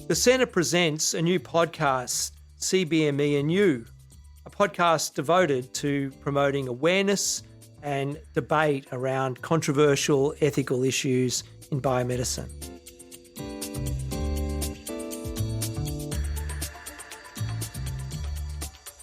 The Centre presents a new podcast, CBME and You, a podcast devoted to promoting awareness and debate around controversial ethical issues in biomedicine.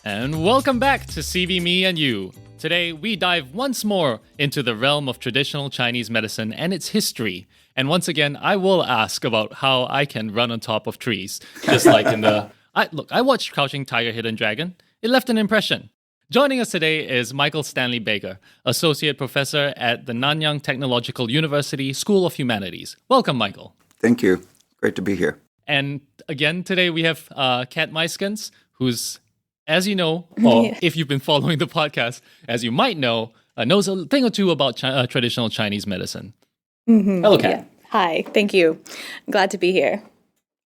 And welcome back to CBME and You. Today, we dive once more into the realm of traditional Chinese medicine and its history. And once again, I will ask about how I can run on top of trees, just like in the... I watched Crouching Tiger, Hidden Dragon. It left an impression. Joining us today is Michael Stanley-Baker, Associate Professor at the Nanyang Technological University School of Humanities. Welcome, Michael. Thank you. Great to be here. And again, today we have Kat Meiskens, who's, as you know, or if you've been following the podcast, as you might know, knows a thing or two about traditional Chinese medicine. Mm-hmm. Hello, Kat. Yeah. Hi, thank you. Glad to be here.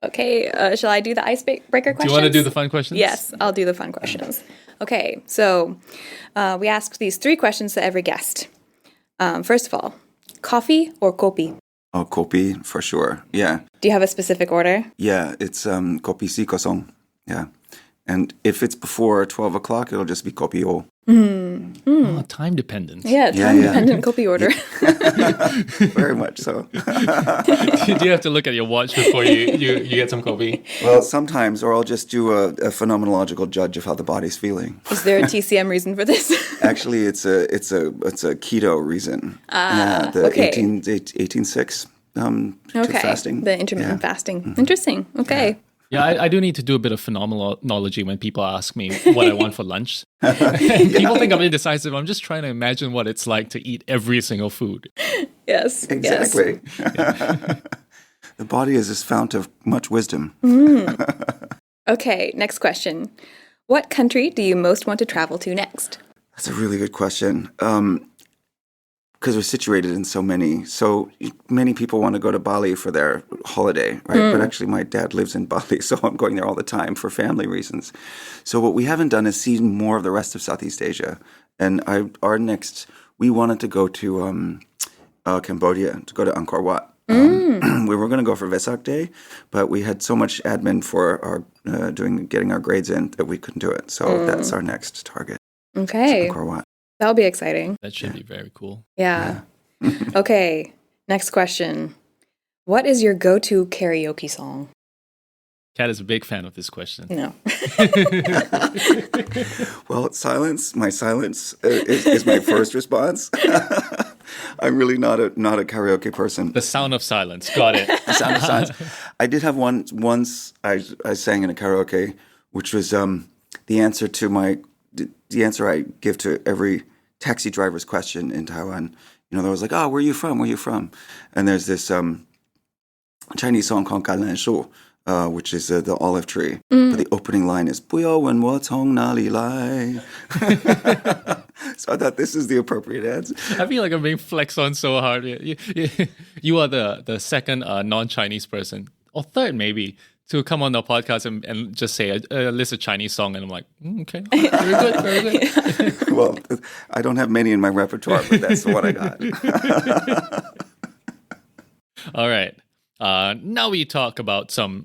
Okay, shall I do the icebreaker questions? Do you want to do the fun questions? Yes, I'll do the fun questions. Okay, so we ask these 3 questions to every guest. First of all, coffee or kopi? Oh, kopi, for sure. Yeah. Do you have a specific order? Yeah, it's kopi si kosong. Yeah. And if it's before 12 o'clock, it'll just be kopi o. Oh, time dependent. Yeah, time-dependent kopi order. Very much so. Do you have to look at your watch before you get some coffee? Well, sometimes, or I'll just do a phenomenological judge of how the body's feeling. Is there a TCM reason for this? Actually, it's a keto reason. The okay. 18-6 fasting. The intermittent fasting. Mm-hmm. Interesting. Okay. Yeah. Yeah, I do need to do a bit of phenomenology when people ask me what I want for lunch. People think I'm indecisive. I'm just trying to imagine what it's like to eat every single food. Yes. Exactly. Yes. The body is this fount of much wisdom. Okay, next question. What country do you most want to travel to next? That's a really good question. Because we're situated in so many people want to go to Bali for their holiday, right? But actually my dad lives in Bali, so I'm going there all the time for family reasons. So what we haven't done is see more of the rest of Southeast Asia. And we wanted to go to Cambodia, to go to Angkor Wat. We were going to go for Vesak Day, but we had so much admin for our getting our grades in that we couldn't do it. So that's our next target. Okay. Angkor Wat. That'll be exciting. That should be very cool. Yeah. Okay, next question. What is your go-to karaoke song? Kat is a big fan of this question. No. Well, my silence is my first response. I'm really not a karaoke person. The sound of silence. Got it. The sound of silence. I did have once I sang in a karaoke, which was the answer I give to every taxi driver's question in Taiwan. You know, there was like, oh, where are you from? Where are you from? And there's this Chinese song called Gan Lan Shu, which is the olive tree. But the opening line is, 不要问我从哪里来. So I thought this is the appropriate answer. I feel like I'm being flexed on so hard. You are the second non-Chinese person, or third maybe, to come on the podcast and just say list a Chinese song, and I'm like, okay, very good. Well, I don't have many in my repertoire, but that's what I got. All right. Now we talk about some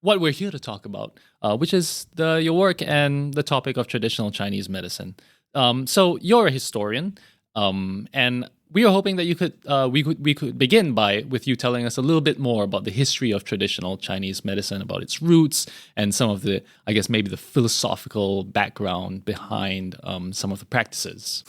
what we're here to talk about, which is your work and the topic of traditional Chinese medicine. So you're a historian, and we are hoping that we could begin with you telling us a little bit more about the history of traditional Chinese medicine, about its roots, and some of the, I guess, maybe the philosophical background behind some of the practices.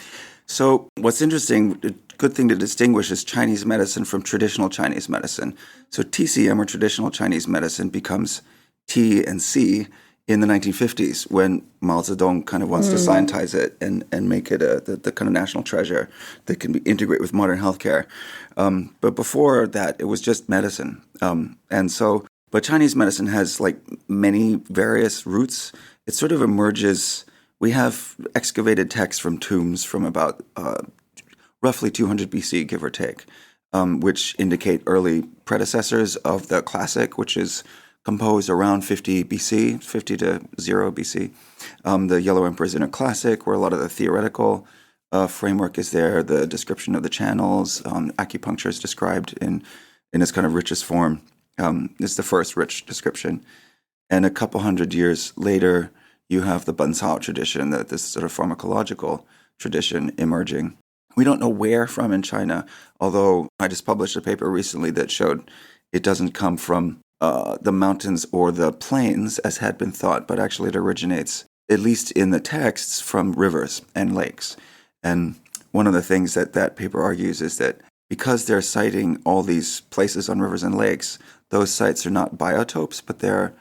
So what's interesting, a good thing to distinguish is Chinese medicine from traditional Chinese medicine. So TCM, or traditional Chinese medicine, becomes T and C in the 1950s, when Mao Zedong kind of wants to scientize it and make it the kind of national treasure that can be integrated with modern healthcare. But before that, it was just medicine. But Chinese medicine has like many various roots. It sort of emerges. We have excavated texts from tombs from about roughly 200 BC, give or take, which indicate early predecessors of the classic, which is composed around 50 BC, 50 to 0 BC. The Yellow Emperor's Inner Classic, where a lot of the theoretical framework is there, the description of the channels, acupuncture is described in its kind of richest form. is the first rich description. And a couple hundred years later, you have the Bancao tradition, this sort of pharmacological tradition emerging. We don't know where from in China, although I just published a paper recently that showed it doesn't come from the mountains or the plains, as had been thought, but actually it originates, at least in the texts, from rivers and lakes. And one of the things that paper argues is that because they're citing all these places on rivers and lakes, those sites are not biotopes, but they're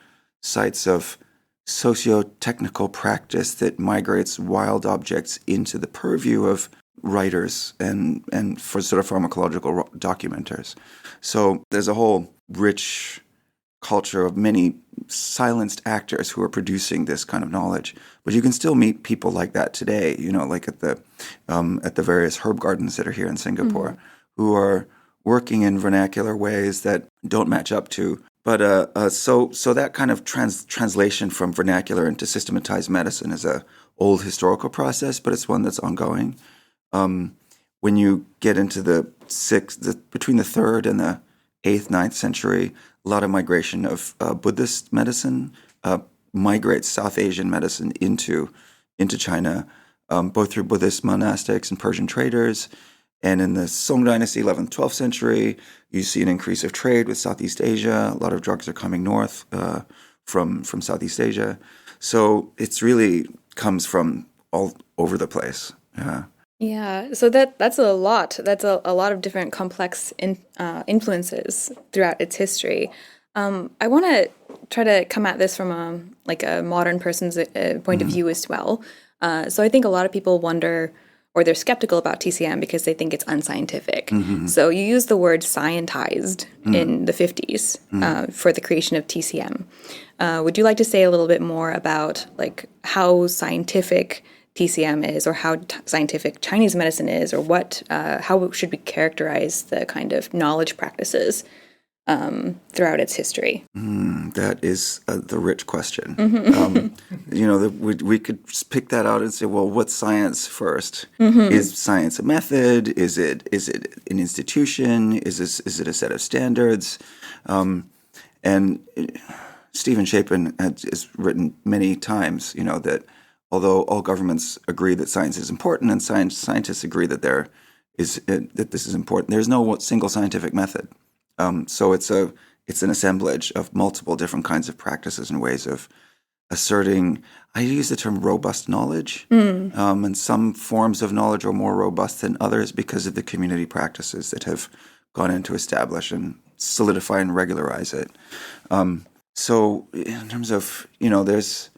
sites of socio-technical practice that migrates wild objects into the purview of writers and for sort of pharmacological documenters. So there's a whole rich culture of many silenced actors who are producing this kind of knowledge. But you can still meet people like that today, like at the various herb gardens that are here in Singapore, who are working in vernacular ways that don't match up to. But so that kind of translation from vernacular into systematized medicine is a old historical process, but it's one that's ongoing. When you get into between the 3rd and the 8th, 9th century, a lot of migration of Buddhist medicine migrates South Asian medicine into China, both through Buddhist monastics and Persian traders. And in the Song Dynasty, 11th, 12th century, you see an increase of trade with Southeast Asia. A lot of drugs are coming north from Southeast Asia. So it's really comes from all over the place. Yeah, so that's a lot. That's a lot of different complex influences throughout its history. I want to try to come at this from a modern person's point of view as well. So I think a lot of people wonder, or they're skeptical about TCM because they think it's unscientific. So you use the word scientized in the 50s for the creation of TCM. Would you like to say a little bit more about how scientific TCM is, or how scientific Chinese medicine is, or how should we characterize the kind of knowledge practices throughout its history? That is the rich question. We could pick that out and say, well, what's science first? Is science a method? Is it an institution? Is it a set of standards? And Stephen Chapin has written many times, that although all governments agree that science is important and scientists agree that that this is important, there's no single scientific method. So it's an assemblage of multiple different kinds of practices and ways of asserting. I use the term robust knowledge, and some forms of knowledge are more robust than others because of the community practices that have gone in to establish and solidify and regularize it. So in terms of there's.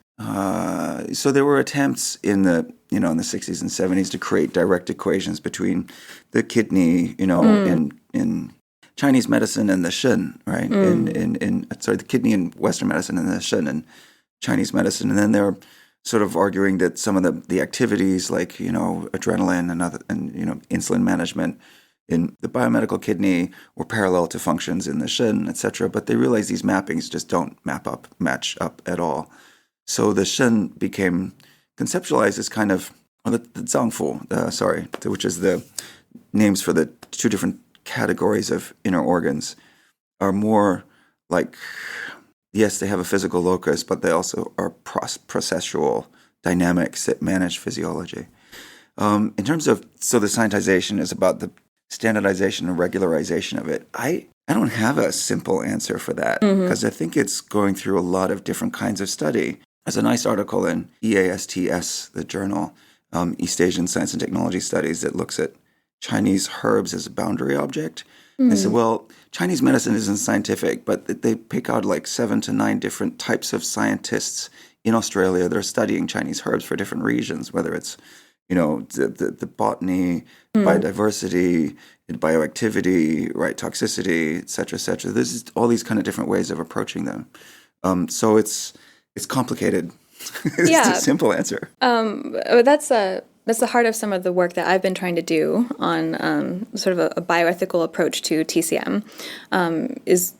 So there were attempts in the 60s and 70s to create direct equations between the kidney, in Chinese medicine and the Shen, right? The kidney in Western medicine and the Shen in Chinese medicine. And then they're sort of arguing that some of the activities like, adrenaline and insulin management in the biomedical kidney were parallel to functions in the Shen, et cetera. But they realize these mappings just don't match up at all. So the Shen became conceptualized as kind of the Zangfu, which is the names for the two different categories of inner organs, are more like, yes, they have a physical locus, but they also are processual dynamics that manage physiology. In terms of, so the scientization is about the standardization and regularization of it. I don't have a simple answer for that because I think it's going through a lot of different kinds of study. There's a nice article in EASTS, the journal, East Asian Science and Technology Studies, that looks at Chinese herbs as a boundary object. They said, well, Chinese medicine isn't scientific, but they pick out 7 to 9 different types of scientists in Australia that are studying Chinese herbs for different regions, whether it's, the botany, biodiversity, bioactivity, right, toxicity, et cetera, et cetera. There's all these kind of different ways of approaching them. So it's complicated. It's a simple answer. That's the heart of some of the work that I've been trying to do on sort of a bioethical approach to TCM, is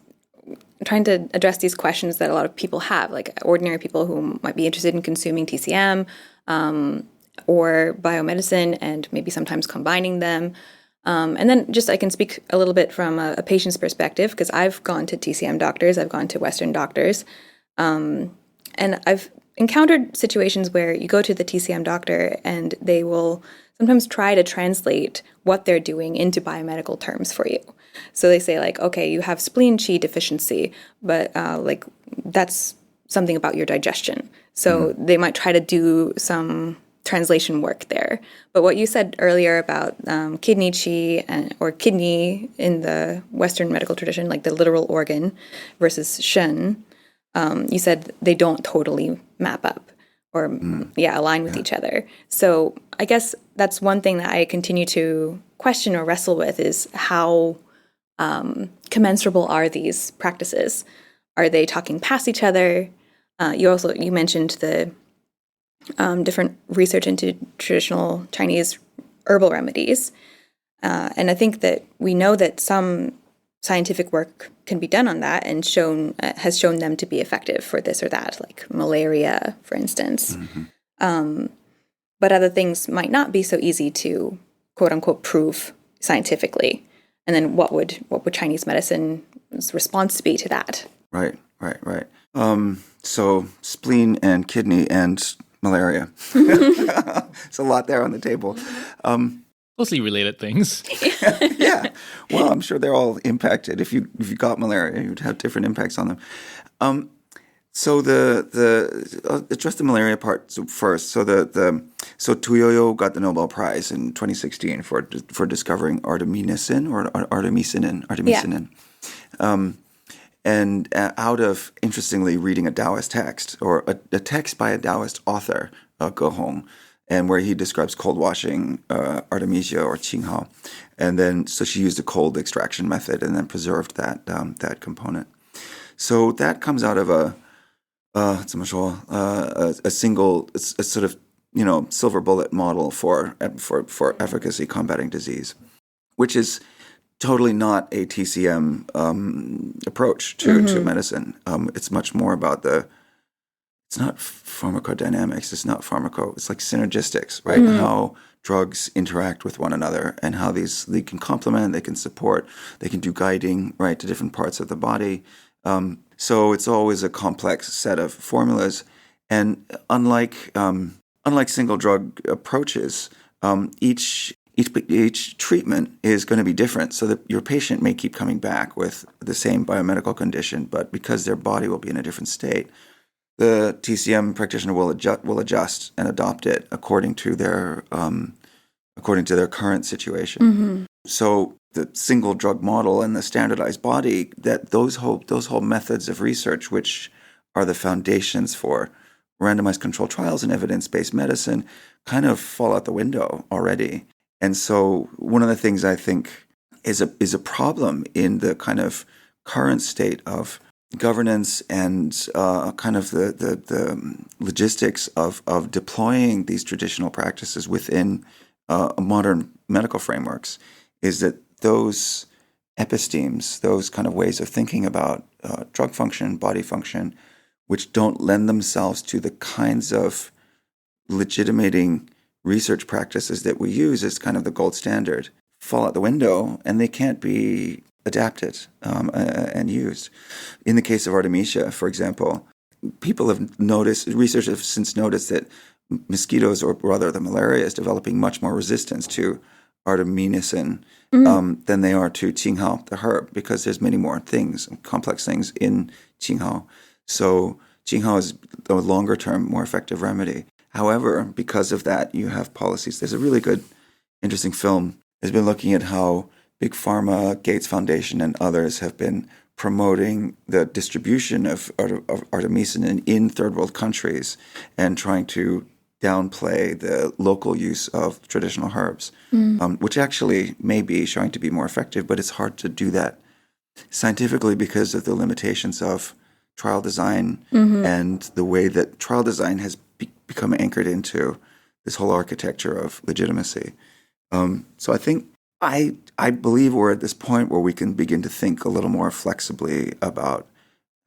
trying to address these questions that a lot of people have, like ordinary people who might be interested in consuming TCM or biomedicine and maybe sometimes combining them. And then just I can speak a little bit from a patient's perspective, because I've gone to TCM doctors, I've gone to Western doctors, and I've encountered situations where you go to the TCM doctor and they will sometimes try to translate what they're doing into biomedical terms for you. So they say like, okay, you have spleen qi deficiency, but like that's something about your digestion. So they might try to do some translation work there. But what you said earlier about kidney qi or kidney in the Western medical tradition, like the literal organ versus shen, you said they don't totally map up or align with each other. So I guess that's one thing that I continue to question or wrestle with is how commensurable are these practices? Are they talking past each other? You mentioned the different research into traditional Chinese herbal remedies. And I think that we know that some scientific work can be done on that and has shown them to be effective for this or that, like malaria, for instance. But other things might not be so easy to quote unquote prove scientifically. And then what would Chinese medicine's response be to that? Right. So spleen and kidney and malaria. It's a lot there on the table. Closely related things. Yeah. Well, I'm sure they're all impacted. If you got malaria, you'd have different impacts on them. So I'll address the malaria part first. So so Tuyoyo got the Nobel Prize in 2016 for discovering artemisinin. And out of, interestingly, reading a Taoist text, or a text by a Taoist author, Ge and where he describes cold washing artemisia or qinghao. And then, so she used a cold extraction method and then preserved that component. So that comes out of a sort of, silver bullet model for efficacy combating disease, which is totally not a TCM approach to medicine. It's much more about it's not pharmacodynamics, it's like synergistics, right? How drugs interact with one another and how they can complement, they can support, they can do guiding, right, to different parts of the body. So it's always a complex set of formulas. And unlike single drug approaches, each treatment is going to be different, so that your patient may keep coming back with the same biomedical condition, but because their body will be in a different state, the TCM practitioner will adjust and adopt it according to their current situation. So the single drug model and the standardized body, that those whole methods of research, which are the foundations for randomized controlled trials and evidence-based medicine, kind of fall out the window already. And so one of the things I think is a problem in the kind of current state of governance and kind of the logistics of deploying these traditional practices within modern medical frameworks is that those epistemes, those kind of ways of thinking about drug function, body function, which don't lend themselves to the kinds of legitimating research practices that we use as kind of the gold standard, fall out the window, and they can't be adapted and used. In the case of Artemisia, for example, researchers have since noticed that mosquitoes, or rather the malaria, is developing much more resistance to artemisinin than they are to qinghao, the herb, because there's many more complex things in qinghao. So qinghao is a longer-term, more effective remedy. However, because of that, you have policies. There's a really good, interesting film that's been looking at how Big Pharma, Gates Foundation, and others have been promoting the distribution of artemisinin in third world countries and trying to downplay the local use of traditional herbs, which actually may be showing to be more effective, but it's hard to do that scientifically because of the limitations of trial design and the way that trial design has become anchored into this whole architecture of legitimacy. So I think I believe we're at this point where we can begin to think a little more flexibly about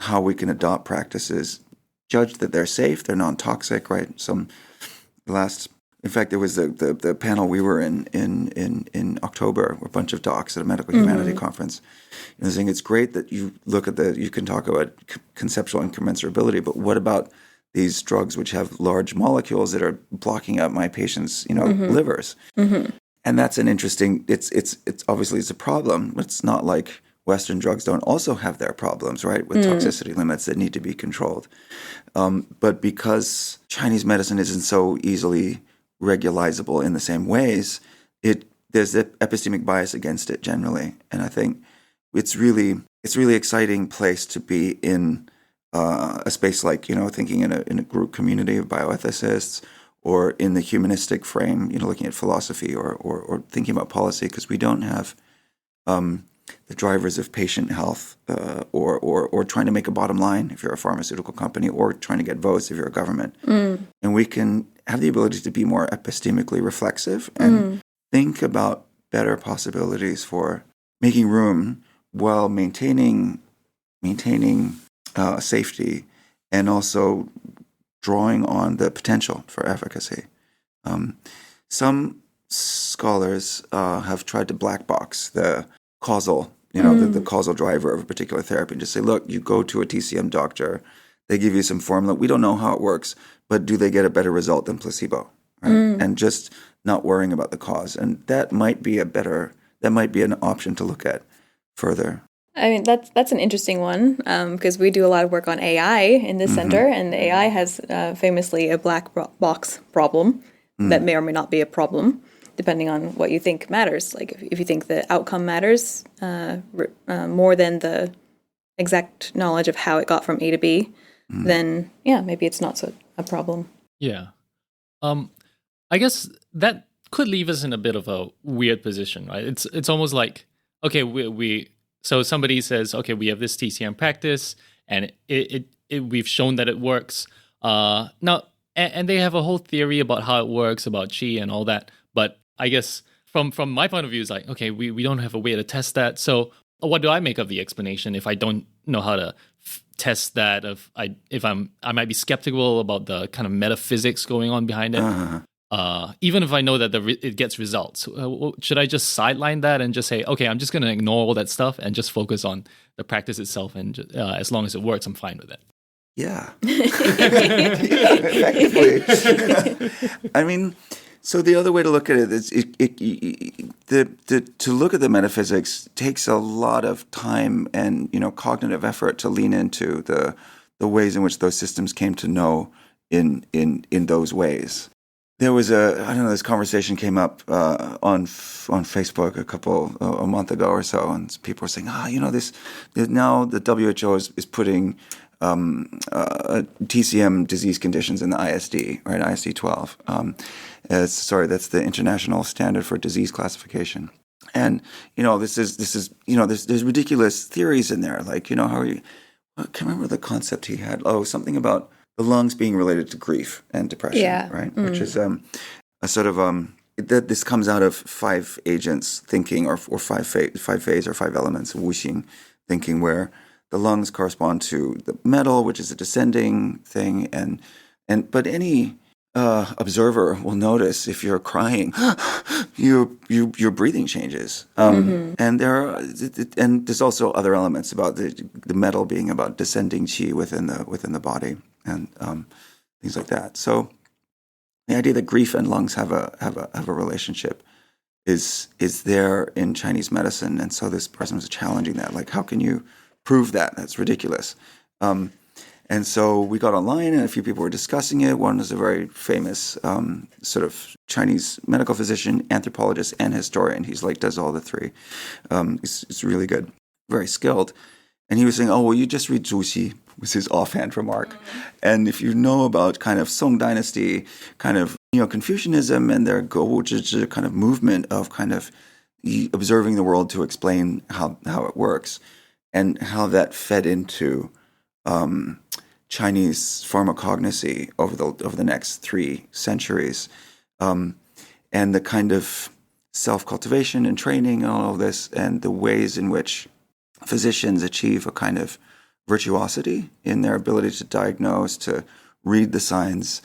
how we can adopt practices, judge that they're safe, they're non-toxic, right? The last In fact, there was the panel we were in October, a bunch of docs at a medical humanity conference. And they're saying it's great that you look at you can talk about conceptual incommensurability, but what about these drugs which have large molecules that are blocking out my patients' livers? And that's an interesting. It's obviously it's a problem. It's not like Western drugs don't also have their problems, right, with toxicity limits that need to be controlled. But because Chinese medicine isn't so easily regularizable in the same ways, there's an epistemic bias against it generally, and I think it's really exciting place to be in a space like thinking in a group community of bioethicists, or in the humanistic frame, looking at philosophy or thinking about policy, because we don't have the drivers of patient health or trying to make a bottom line if you're a pharmaceutical company, or trying to get votes if you're a government. And we can have the ability to be more epistemically reflexive and think about better possibilities for making room while maintaining safety, and also drawing on the potential for efficacy. Some scholars have tried to black box the causal, the causal driver of a particular therapy, and just say, look, you go to a TCM doctor, they give you some formula, we don't know how it works, but do they get a better result than placebo? Right? And just not worrying about the cause. And that might be an option to look at further. I mean, that's an interesting one, because we do a lot of work on AI in this center, and AI has famously a black box problem that may or may not be a problem, depending on what you think matters. Like if you think the outcome matters more than the exact knowledge of how it got from A to B, then maybe it's not so a problem. Yeah. I guess that could leave us in a bit of a weird position, right? It's almost like, okay, so somebody says, okay, we have this TCM practice, and we've shown that it works. Now, and they have a whole theory about how it works, about qi and all that. But I guess from my point of view, it's like, okay, we don't have a way to test that. So what do I make of the explanation if I don't know how to test that? If I might be skeptical about the kind of metaphysics going on behind it. Even if I know that it gets results, should I just sideline that and just say, okay, I'm just going to ignore all that stuff and just focus on the practice itself, and as long as it works, I'm fine with it? Yeah. Effectively. I mean, so the other way to look at it is to look at the metaphysics takes a lot of time and cognitive effort to lean into the ways in which those systems came to know in those ways. There was this conversation came up on Facebook a month ago or so, and people were saying, now the WHO is putting TCM disease conditions in the ISD, right? ISD 12. That's the International Standard for Disease Classification. And there's ridiculous theories in there, like I can't remember the concept he had. Oh, something about the lungs being related to grief and depression, right? Which is a sort of this comes out of 5 agents thinking, or 5 phase or 5 elements of Wuxing thinking, where the lungs correspond to the metal, which is a descending thing, but any observer will notice if you're crying, your breathing changes, and there's also other elements about the metal being about descending qi within the body, and things like that. So the idea that grief and lungs have a relationship is there in Chinese medicine, and so this person was challenging that, like, how can you prove that? That's ridiculous. And so we got online, and a few people were discussing it. One was a very famous sort of Chinese medical physician, anthropologist, and historian. He's does all the 3. He's really good, very skilled. And he was saying, oh, well, you just read Zhuxi, was his offhand remark. And if you know about kind of Song Dynasty, kind of Confucianism and their Gouwuzhi kind of movement of kind of observing the world to explain how it works, and how that fed into Chinese pharmacognosy over the next 3 centuries, and the kind of self-cultivation and training and all of this, and the ways in which physicians achieve a kind of virtuosity in their ability to diagnose, to read the signs,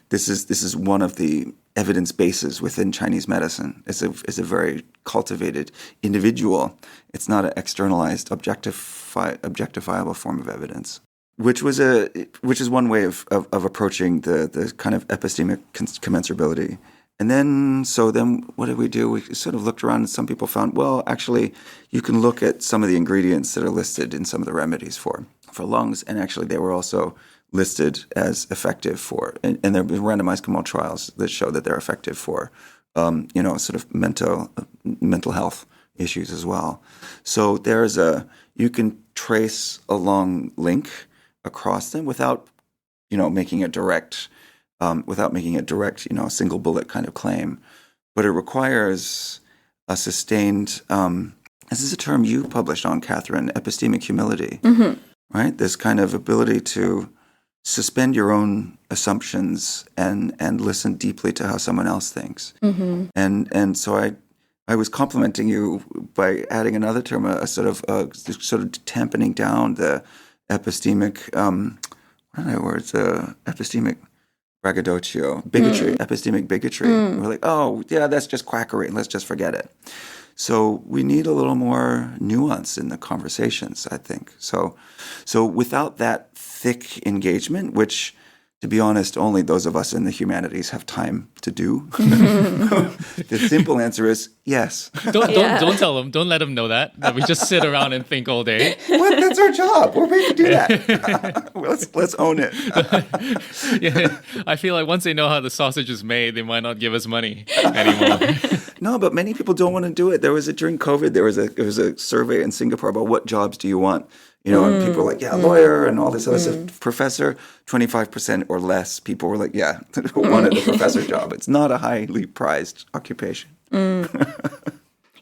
this is one of the evidence bases within Chinese medicine. It's a very cultivated individual. It's not an externalized, objectifiable form of evidence, which is one way of approaching the kind of epistemic commensurability. And then what did we do? We sort of looked around, and some people found, well, actually, you can look at some of the ingredients that are listed in some of the remedies for lungs, and actually they were also listed as effective for, and there have been randomized controlled trials that show that they're effective for, sort of mental health issues as well. So you can trace a long link across them without making a direct, single bullet kind of claim. But it requires a sustained, this is a term you published on, Kathryn, epistemic humility, right? This kind of ability to suspend your own assumptions and listen deeply to how someone else thinks. And so I was complimenting you by adding another term, a sort of dampening down the epistemic, epistemic braggadocio, bigotry, epistemic bigotry. We're like, oh, yeah, that's just quackery, and let's just forget it. So we need a little more nuance in the conversations, I think. So without that thick engagement, which, to be honest, only those of us in the humanities have time to do, the simple answer is yes. Don't tell them. Don't let them know that we just sit around and think all day. What? That's our job. We're made to do that. Let's own it. Yeah, I feel like once they know how the sausage is made, they might not give us money anymore. No, but many people don't want to do it. During COVID, there was a survey in Singapore about what jobs do you want. And people were like, yeah, lawyer and all this other stuff. Professor, 25% or less people were like, yeah, wanted a professor job. It's not a highly prized occupation.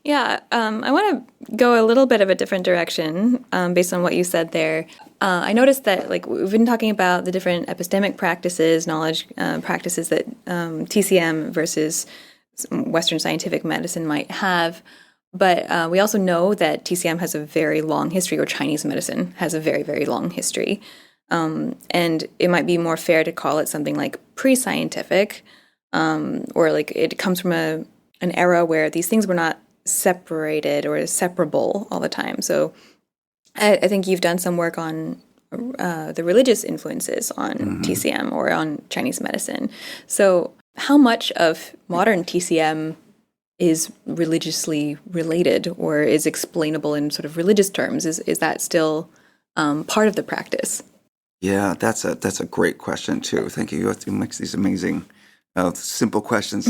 Yeah, I want to go a little bit of a different direction based on what you said there. I noticed that we've been talking about the different epistemic practices, knowledge practices that TCM versus Western scientific medicine might have. But we also know that TCM has a very long history, or Chinese medicine has a very, very long history. And it might be more fair to call it something like pre-scientific, or it comes from an era where these things were not separated or separable all the time. So I think you've done some work on the religious influences on TCM or on Chinese medicine. So how much of modern TCM is religiously related or is explainable in sort of religious terms? Is that still part of the practice? Yeah, that's a great question too. Thank you. You make these amazing, simple questions.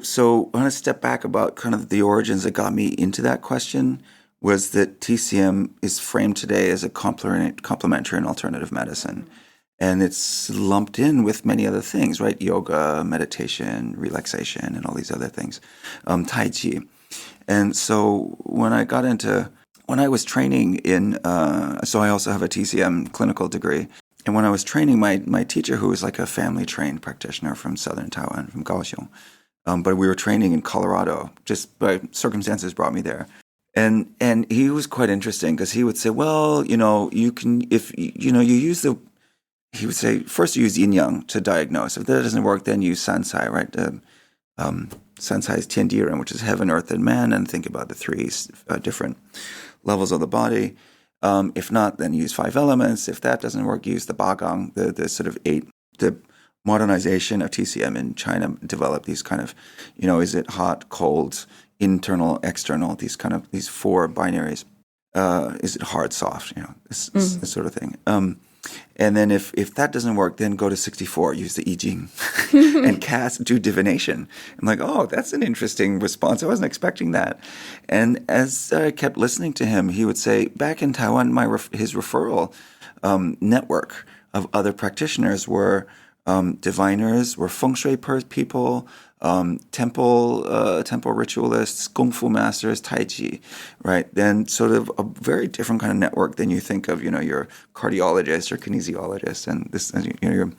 So I want to step back about kind of the origins that got me into that question. Was that TCM is framed today as a complementary and alternative medicine. And it's lumped in with many other things, right? Yoga, meditation, relaxation, and all these other things. Tai Chi. And so when I was training so I also have a TCM clinical degree. And when I was training, my teacher, who was like a family-trained practitioner from southern Taiwan, from Kaohsiung, but we were training in Colorado, just by circumstances brought me there. And he was quite interesting because he would say, well, you can, if, you use he would say, first you use yin-yang to diagnose. If that doesn't work, then use sansai, right? Sansai is tiandiren, which is heaven, earth, and man, and think about the three different levels of the body. If not, then use 5 elements. If that doesn't work, use the bagang, the sort of 8. The modernization of TCM in China developed these kind of, is it hot, cold, internal, external, these 4 binaries. Is it hard, soft, this sort of thing. And then if that doesn't work, then go to 64, use the I Ching, and do divination. I'm like, oh, that's an interesting response. I wasn't expecting that. And as I kept listening to him, he would say, back in Taiwan, his referral network of other practitioners were diviners, were feng shui people, temple ritualists, kung fu masters, tai chi, right? Then sort of a very different kind of network than you think of, your cardiologist or kinesiologist and this, your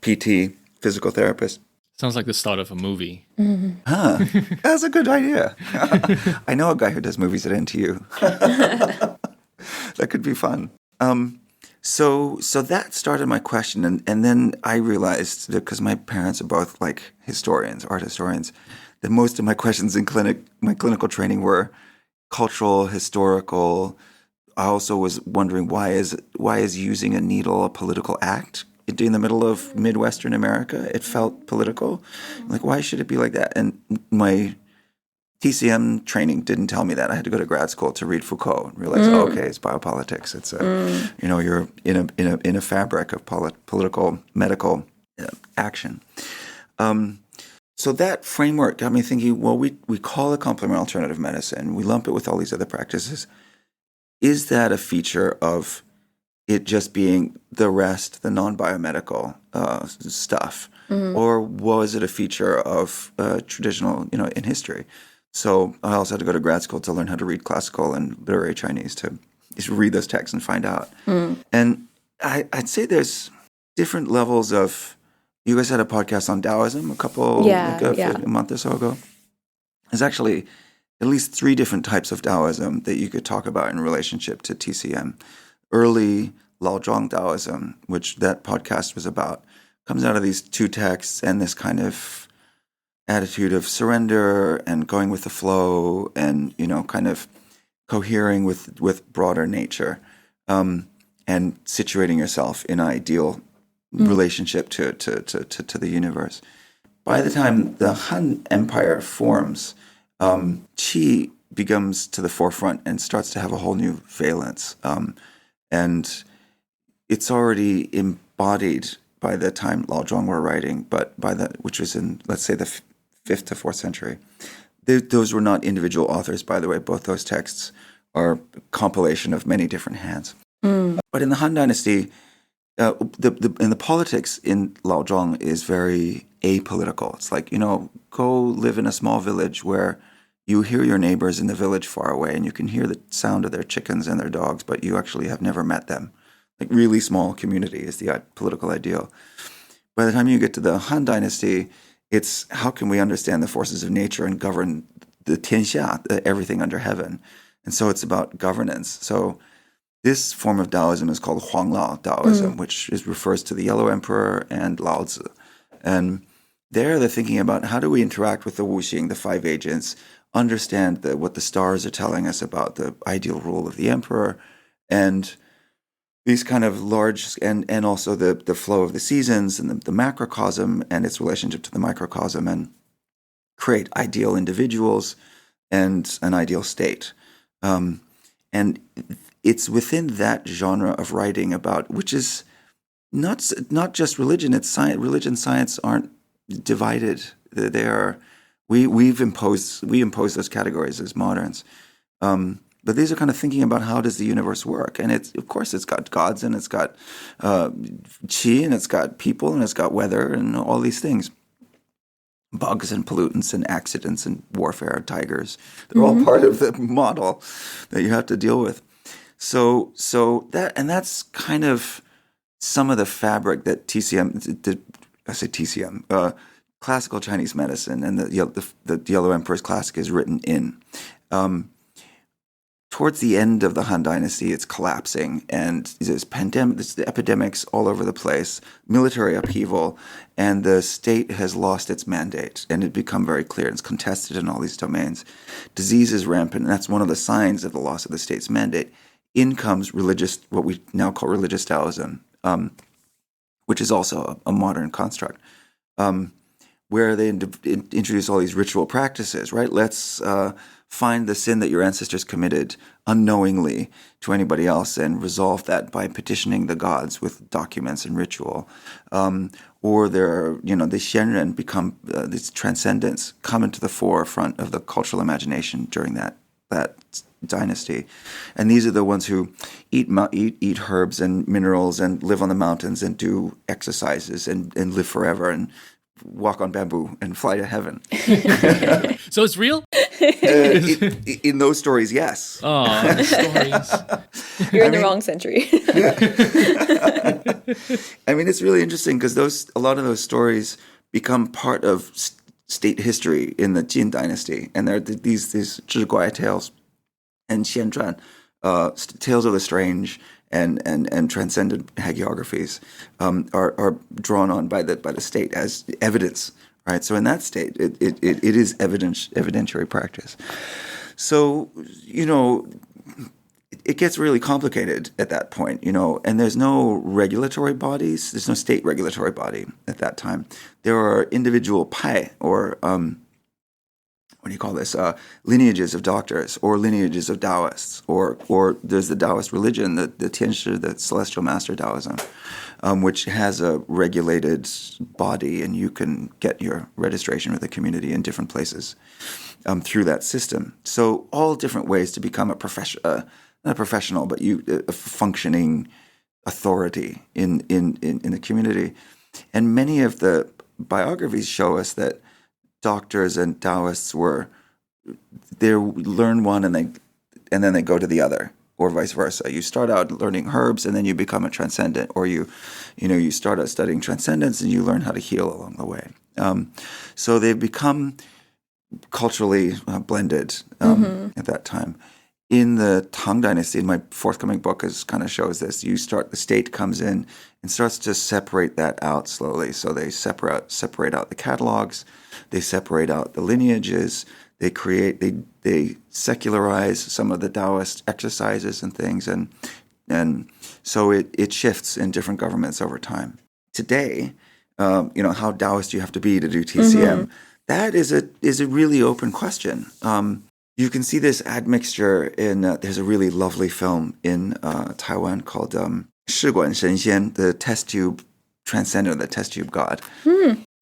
PT, physical therapist. Sounds like the start of a movie. Huh? That's a good idea. I know a guy who does movies at NTU. That could be fun. So that started my question, and then I realized that because my parents are both like historians, art historians, that most of my questions in my clinical training were cultural, historical. I also was wondering why is using a needle a political act in the middle of Midwestern America? It felt political. Like, why should it be like that? And my TCM training didn't tell me that. I had to go to grad school to read Foucault and realize, okay, it's biopolitics. It's you're in a fabric of political, medical action. So that framework got me thinking, well, we call it complementary alternative medicine. We lump it with all these other practices. Is that a feature of it just being the rest, the non-biomedical stuff? Or was it a feature of traditional, in history? So I also had to go to grad school to learn how to read classical and literary Chinese to just read those texts and find out. And I'd say there's different levels of. You guys had a podcast on Taoism a month or so ago. There's actually at least 3 different types of Taoism that you could talk about in relationship to TCM. Early Laozhuang Taoism, which that podcast was about, comes out of these 2 texts and this kind of attitude of surrender and going with the flow and, kind of cohering with broader nature and situating yourself in an ideal relationship to the universe. By the time the Han Empire forms, qi becomes to the forefront and starts to have a whole new valence. And it's already embodied by the time Lao Zhuang were writing, but which was in, let's say, the 5th to 4th century. Those were not individual authors, by the way. Both those texts are a compilation of many different hands. But in the Han Dynasty, the politics in Lao Zhuang is very apolitical. It's like, go live in a small village where you hear your neighbors in the village far away and you can hear the sound of their chickens and their dogs, but you actually have never met them. Like, really small community is the political ideal. By the time you get to the Han Dynasty, it's how can we understand the forces of nature and govern the tianxia, everything under heaven. And so it's about governance. So this form of Taoism is called Huanglao Taoism, which refers to the Yellow Emperor and Lao Tzu. And there they're thinking about how do we interact with the Wuxing, the 5 agents, understand what the stars are telling us about the ideal rule of the emperor, and these kind of large, and also the flow of the seasons and the macrocosm and its relationship to the microcosm, and create ideal individuals and an ideal state. And it's within that genre of writing about, which is not just religion, it's science. Religion and science aren't divided. They are, we impose those categories as moderns. But these are kind of thinking about how does the universe work. And it's got gods and it's got qi and it's got people and it's got weather and all these things. Bugs and pollutants and accidents and warfare, tigers. They're all part of the model that you have to deal with. So that's kind of some of the fabric that classical Chinese medicine and the Yellow Emperor's Classic is written in. Towards the end of the Han Dynasty, it's collapsing, and there's epidemics all over the place, military upheaval, and the state has lost its mandate, and it become very clear. It's contested in all these domains. Disease is rampant, and that's one of the signs of the loss of the state's mandate. In comes what we now call religious Taoism, which is also a modern construct, where they introduce all these ritual practices, right? Let's find the sin that your ancestors committed unknowingly to anybody else and resolve that by petitioning the gods with documents and ritual. Or the Xianren become, this transcendence come into the forefront of the cultural imagination during that dynasty. And these are the ones who eat herbs and minerals and live on the mountains and do exercises and live forever and walk on bamboo and fly to heaven. So it's real? In those stories, yes. Oh, stories. You're in the wrong century. I mean, it's really interesting because a lot of those stories become part of state history in the Jin dynasty, and there are these Zhiguai tales and Xianzhuan Tales of the Strange and transcendent hagiographies are drawn on by the state as evidence, right? So in that state, it is evidentiary practice. So, it gets really complicated at that point, and there's no regulatory bodies. There's no state regulatory body at that time. There are individual pai, or what do you call this? Lineages of doctors, or lineages of Taoists, or there's the Taoist religion, the Tianshi, the Celestial Master Taoism, which has a regulated body, and you can get your registration with the community in different places through that system. So all different ways to become not a professional, but a functioning authority in the community. And many of the biographies show us that doctors and Taoists they learn one and then they go to the other, or vice versa. You start out learning herbs and then you become a transcendent, or you start out studying transcendence and you learn how to heal along the way. So they've become culturally blended at that time. In the Tang Dynasty, in my forthcoming book, kind of shows this. The state comes in and starts to separate that out slowly. So they separate out the catalogs, they separate out the lineages, they secularize some of the Taoist exercises and things, and so it shifts in different governments over time. Today, how Taoist you have to be to do TCM, that is a really open question. You can see this admixture in, there's a really lovely film in Taiwan called 试管神仙, the test tube transcendent, the test tube god.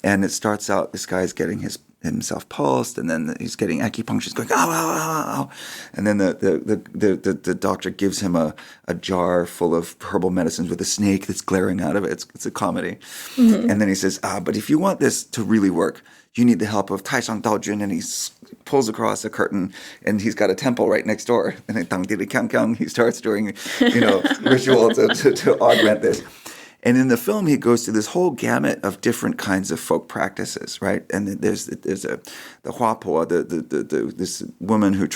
And it starts out, this guy's getting himself pulsed, and then he's getting acupuncture, going, ow, ow, ow, ow. And then the doctor gives him a jar full of herbal medicines with a snake that's glaring out of it. It's a comedy. And then he says, but if you want this to really work, you need the help of Taishang Daojun, and he pulls across a curtain, and he's got a temple right next door. And then Tang Dili Kang Kang, he starts doing, ritual to augment this. And in the film, he goes through this whole gamut of different kinds of folk practices, right? And there's the Huapo, this woman who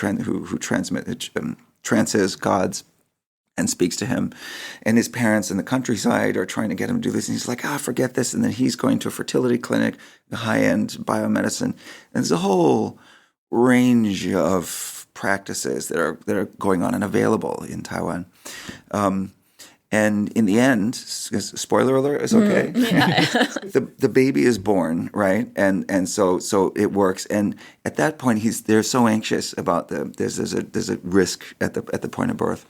trances gods and speaks to him. And his parents in the countryside are trying to get him to do this. And he's like, forget this. And then he's going to a fertility clinic, a high-end biomedicine. And there's a whole range of practices that are going on and available in Taiwan. And in the end, spoiler alert, it's okay. The baby is born, right? And so it works. And at that point, they're so anxious about there's a risk at the point of birth.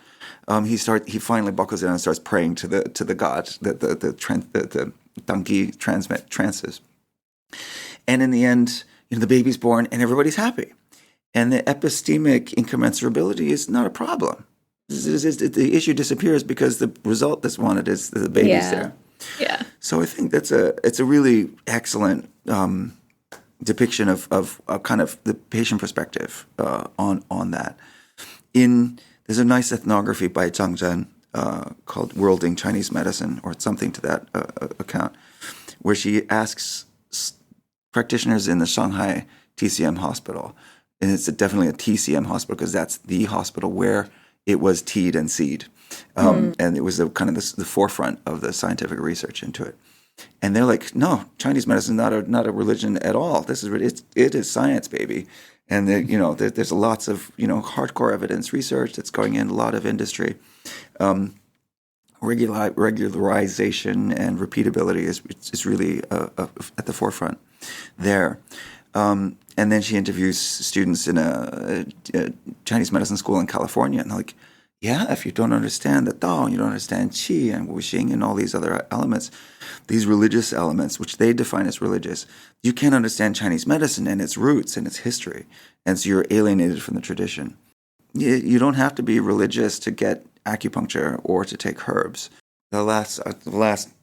He finally buckles down and starts praying to the god, the donkey trances. And in the end, the baby's born and everybody's happy. And the epistemic incommensurability is not a problem. The issue disappears because the result that's wanted is the baby's there. Yeah. So I think it's a really excellent depiction of kind of the patient perspective on that. There's a nice ethnography by Zhang Zhen called Worlding Chinese Medicine, or something to that account, where she asks practitioners in the Shanghai TCM hospital, and it's definitely a TCM hospital because that's the hospital where it was T'd and C'd. And it was the forefront of the scientific research into it. And they're like, no, Chinese medicine is not a religion at all. It is science, baby. And there's lots of hardcore evidence research that's going in, a lot of industry. Regularization and repeatability is really at the forefront there. And then she interviews students in a Chinese medicine school in California, and they're like, yeah, if you don't understand the Dao, you don't understand Qi and Wuxing and all these other elements, these religious elements, which they define as religious, you can't understand Chinese medicine and its roots and its history. And so you're alienated from the tradition. You don't have to be religious to get acupuncture or to take herbs. The last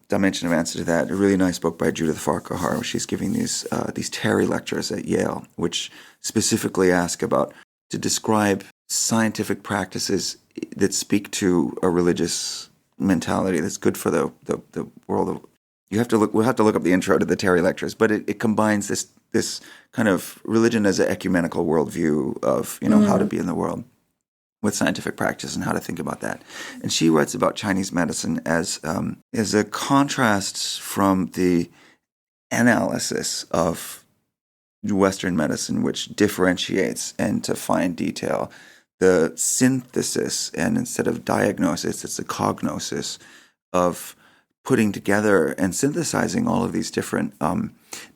dimension of answer to that, a really nice book by Judith Farquhar, where she's giving these Terry lectures at Yale, which specifically ask to describe scientific practices that speak to a religious mentality that's good for the world. We'll have to look up the intro to the Terry lectures, but it combines this kind of religion as an ecumenical worldview of how to be in the world. with scientific practice and how to think about that. And she writes about Chinese medicine as a contrast from the analysis of Western medicine, which differentiates and to find detail, the synthesis, and instead of diagnosis, it's a cognosis of putting together and synthesizing all of these different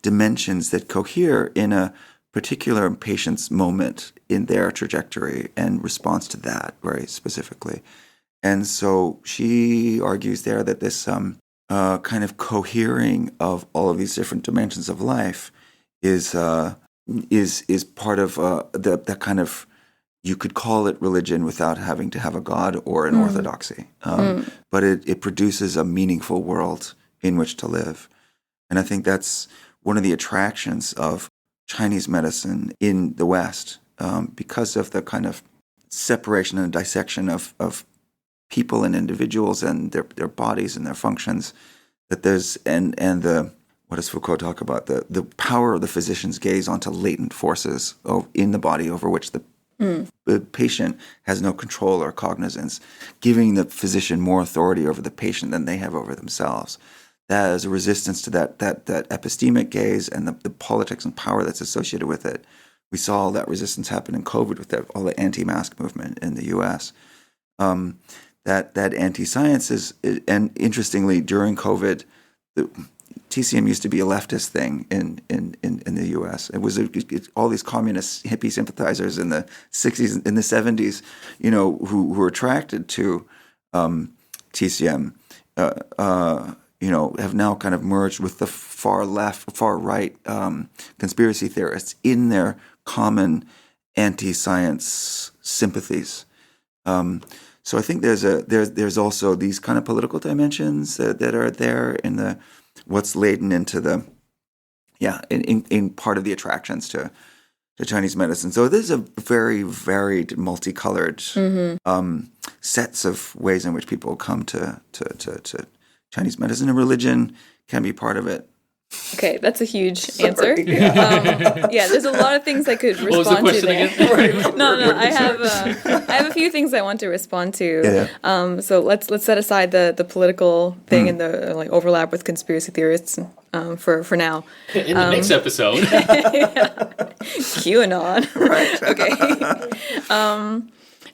dimensions that cohere in a particular patient's moment in their trajectory and response to that very specifically. And so she argues there that this kind of cohering of all of these different dimensions of life is part of the kind of, you could call it religion without having to have a god or an orthodoxy, but it produces a meaningful world in which to live. And I think that's one of the attractions of Chinese medicine in the West, because of the kind of separation and dissection of people and individuals and their bodies and their functions. That there's and the, what does Foucault talk about, the power of the physician's gaze onto latent forces in the body over which the patient has no control or cognizance, giving the physician more authority over the patient than they have over themselves. That is a resistance to that epistemic gaze and the politics and power that's associated with it. We saw all that resistance happen in COVID with all the anti-mask movement in the U.S. That anti-science is, and interestingly, during COVID, the TCM used to be a leftist thing in the U.S. It was all these communist hippie sympathizers in the 60s, in the 70s, who were attracted to TCM. Have now kind of merged with the far right conspiracy theorists in their common anti-science sympathies. So I think there's also these kind of political dimensions that are there in the what's laden into in part of the attractions to Chinese medicine. So this is a very varied, multicolored sets of ways in which people come to Chinese medicine, and religion can be part of it. Okay, that's a huge answer. There's a lot of things I could respond to there. No, I have a few things I want to respond to. Yeah. So let's set aside the political thing and the overlap with conspiracy theorists for now. In the next episode. QAnon. Right.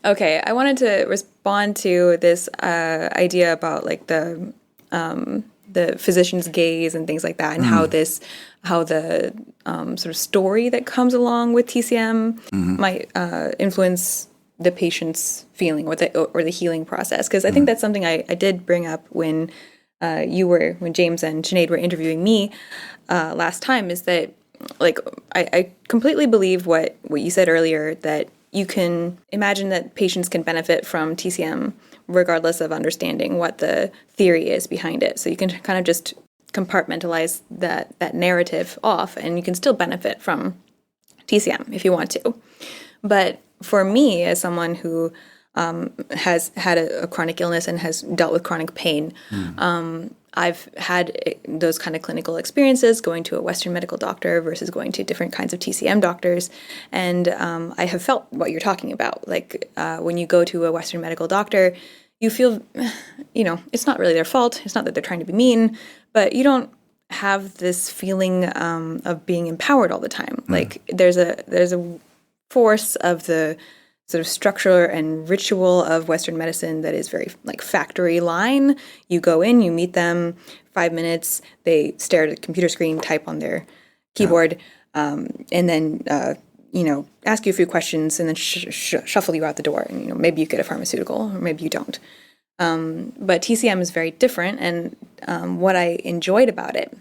Okay. I wanted to respond to this idea about the physician's gaze and things like that, and how the sort of story that comes along with TCM might influence the patient's feeling or the healing process. Because I think that's something I did bring up when James and Sinead were interviewing me last time. Is that I completely believe what you said earlier, that you can imagine that patients can benefit from TCM regardless of understanding what the theory is behind it. So you can kind of just compartmentalize that narrative off, and you can still benefit from TCM if you want to. But for me, as someone who has had a chronic illness and has dealt with chronic pain, I've had those kind of clinical experiences going to a Western medical doctor versus going to different kinds of TCM doctors. And I have felt what you're talking about. When you go to a Western medical doctor, you feel, it's not really their fault. It's not that they're trying to be mean, but you don't have this feeling of being empowered all the time. There's a force of the sort of structure and ritual of Western medicine that is very factory line. You go in, you meet them, 5 minutes, they stare at a computer screen, type on their keyboard, and then ask you a few questions, and then shuffle you out the door. And maybe you get a pharmaceutical, or maybe you don't. But TCM is very different, and what I enjoyed about it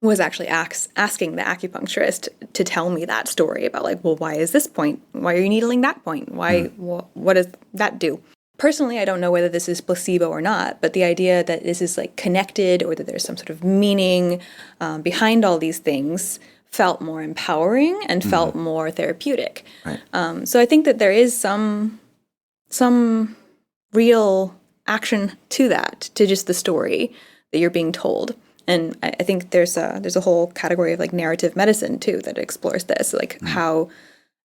was actually asking the acupuncturist to tell me that story about why is this point? Why are you needling that point? Why? What does that do? Personally, I don't know whether this is placebo or not, but the idea that this is connected, or that there's some sort of meaning behind all these things, felt more empowering and felt more therapeutic. Right. So I think that there is some real action to that, to just the story that you're being told. And I think there's a whole category of narrative medicine too that explores this, how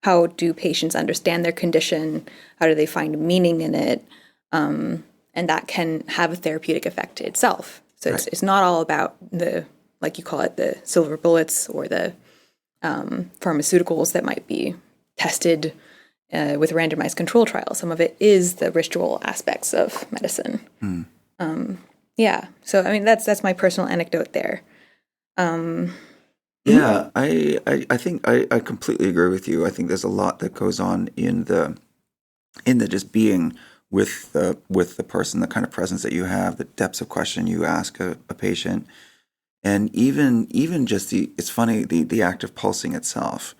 how do patients understand their condition? How do they find meaning in it? And that can have a therapeutic effect itself. So it's not all about the, like you call it, the silver bullets or the pharmaceuticals that might be tested with randomized control trials. Some of it is the ritual aspects of medicine. So I mean that's my personal anecdote there. Yeah, I think I completely agree with you. I think there's a lot that goes on in the just being with the person, the kind of presence that you have, the depths of question you ask a patient, and even just it's funny, the act of pulsing itself.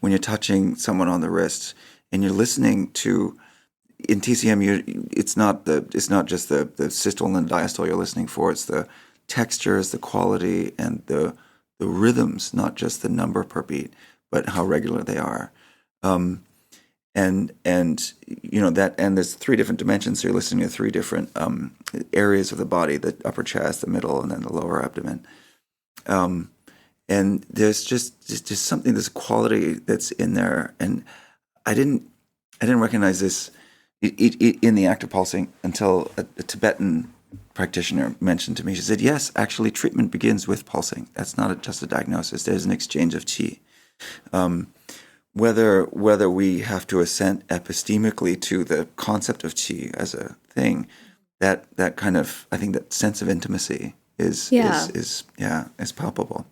When you're touching someone on the wrist and you're listening to, in TCM, it's not just the systole and the diastole you're listening for. It's the textures, the quality, and the rhythms, not just the number per beat, but how regular they are. And that, and there's three different dimensions. So you're listening to three different areas of the body: the upper chest, the middle, and then the lower abdomen. And there's just something, this quality that's in there. And I didn't recognize this in the act of pulsing until a Tibetan practitioner mentioned to me. She said, yes, actually treatment begins with pulsing. That's not just a diagnosis. There's an exchange of qi. Whether we have to assent epistemically to the concept of qi as a thing, that kind of, I think that sense of intimacy is palpable.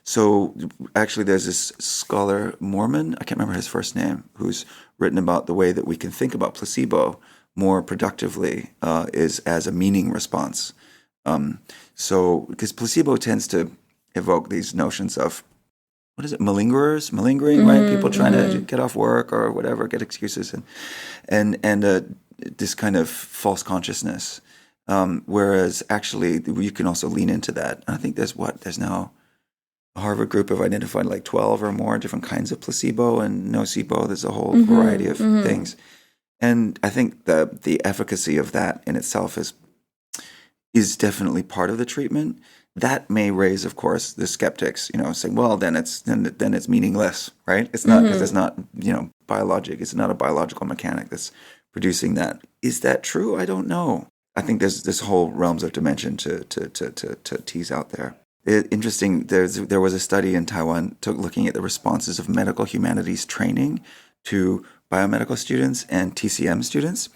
So actually there's this scholar, Mormon, I can't remember his first name, who's written about the way that we can think about placebo more productively is as a meaning response. So because placebo tends to evoke these notions of, what is it, malingering, right? People trying to get off work or whatever, get excuses, and this kind of false consciousness. Whereas actually you can also lean into that. And I think there's now a Harvard group have identified like 12 or more different kinds of placebo and nocebo. There's a whole variety of things. And I think the efficacy of that in itself is definitely part of the treatment. That may raise, of course, the skeptics, saying, well, then it's meaningless, right? It's not, because it's not, biologic. It's not a biological mechanic that's producing that. Is that true? I don't know. I think there's this whole realms of dimension to tease out there. Interesting. There was a study in Taiwan looking at the responses of medical humanities training to biomedical students and TCM students.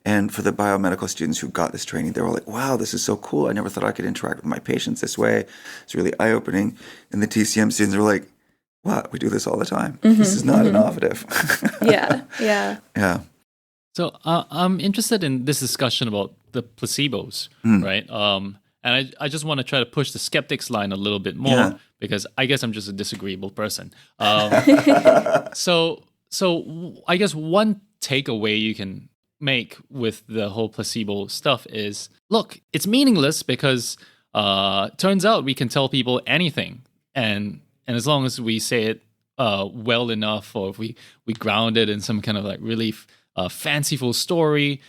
And for the biomedical students who got this training, they were like, wow, this is so cool. I never thought I could interact with my patients this way. It's really eye-opening. And the TCM students were like, what? We do this all the time. This is not innovative. Yeah. So I'm interested in this discussion about the placebos, right? And I just want to try to push the skeptics line a little bit more because I guess I'm just a disagreeable person. So I guess one takeaway you can make with the whole placebo stuff is, look, it's meaningless because turns out we can tell people anything, and as long as we say it well enough, or if we ground it in some kind of like really fanciful story,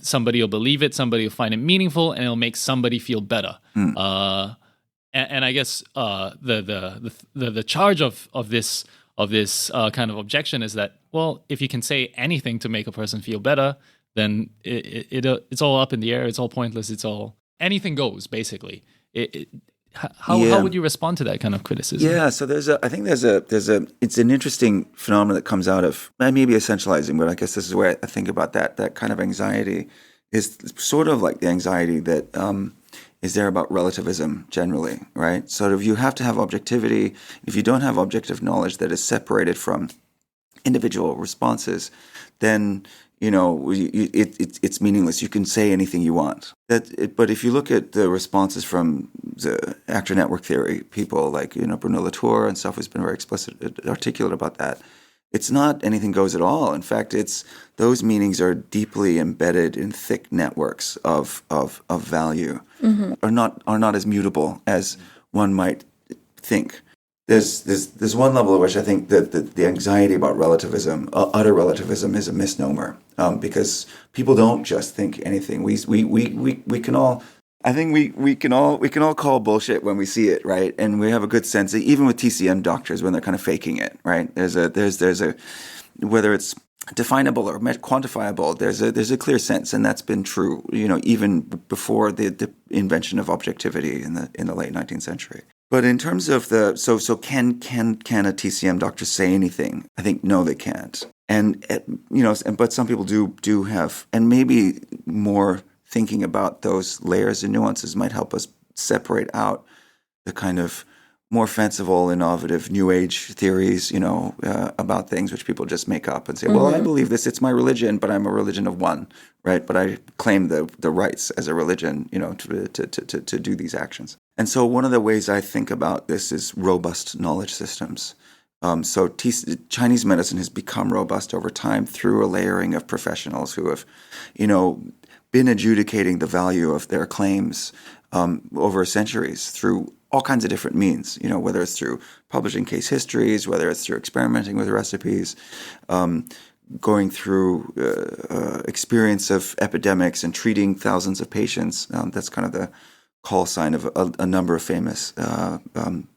somebody will believe it, somebody will find it meaningful, and it'll make somebody feel better. And I guess the charge of this kind of objection is that, well, if you can say anything to make a person feel better, then it's all up in the air. It's all pointless. It's all, anything goes, basically. How would you respond to that kind of criticism? Yeah, so I think it's an interesting phenomenon that comes out of, maybe essentializing, but I guess this is where I think about that kind of anxiety is sort of like the anxiety that is there about relativism generally, right? So if you have to have objectivity, if you don't have objective knowledge that is separated from individual responses, then it's meaningless. You can say anything you want. But if you look at the responses from the actor network theory people like Bruno Latour and stuff, who's been very explicit, articulate about that, it's not anything goes at all. In fact, it's those meanings are deeply embedded in thick networks of value, are not as mutable as one might think. There's one level at which I think that the anxiety about relativism, utter relativism, is a misnomer, because people don't just think anything. We can all I think we can all call bullshit when we see it, right? And we have a good sense, even with TCM doctors, when they're kind of faking it, right? There's a whether it's definable or quantifiable, there's a clear sense, and that's been true, even before the invention of objectivity in the late 19th century. But in terms of so can a TCM doctor say anything? I think no, they can't. And but some people do have, and maybe more thinking about those layers and nuances might help us separate out the kind of more fanciful, innovative, new age theories, about things which people just make up and say, well, I believe this, it's my religion, but I'm a religion of one, right? But I claim the rights as a religion, to do these actions. And so one of the ways I think about this is robust knowledge systems. So Chinese medicine has become robust over time through a layering of professionals who have, been adjudicating the value of their claims over centuries through all kinds of different means, whether it's through publishing case histories, whether it's through experimenting with recipes, going through experience of epidemics and treating thousands of patients. That's kind of the call sign of a number of famous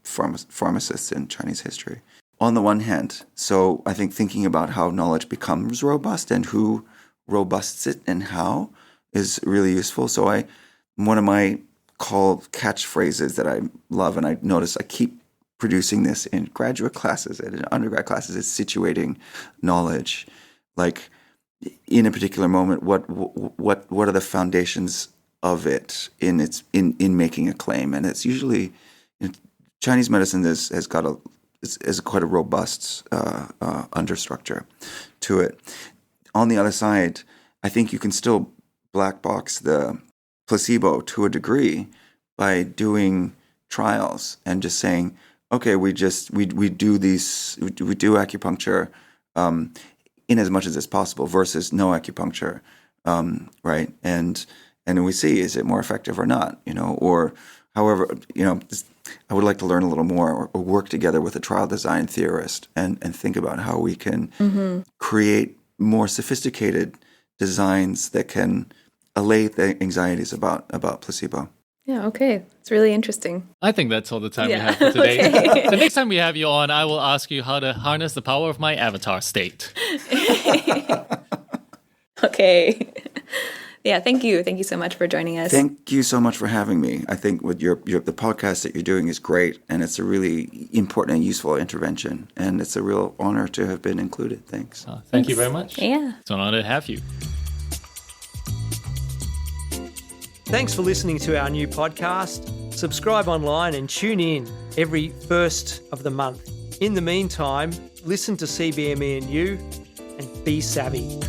pharmacists in Chinese history. On the one hand, so I think thinking about how knowledge becomes robust and who robusts it and how is really useful. So one of my catchphrases that I love, and I notice I keep producing this in graduate classes and in undergrad classes, is situating knowledge. Like in a particular moment, what are the foundations of it in making a claim? And it's usually Chinese medicine has quite a robust understructure to it. On the other side, I think you can still black box the placebo to a degree by doing trials and just saying, okay, we do acupuncture in as much as it's possible versus no acupuncture, right? And then we see, is it more effective or not, or however, I would like to learn a little more or work together with a trial design theorist and think about how we can create more sophisticated designs that can allay the anxieties about placebo. Yeah, okay. It's really interesting. I think that's all the time we have for today. Okay. The next time we have you on, I will ask you how to harness the power of my avatar state. Okay. Yeah, thank you. Thank you so much for joining us. Thank you so much for having me. I think with the podcast that you're doing is great, and it's a really important and useful intervention, and it's a real honor to have been included. Thanks. Thank you very much. Yeah. It's an honor to have you. Thanks for listening to our new podcast. Subscribe online and tune in every first of the month. In the meantime, listen to CBME and you, and be savvy.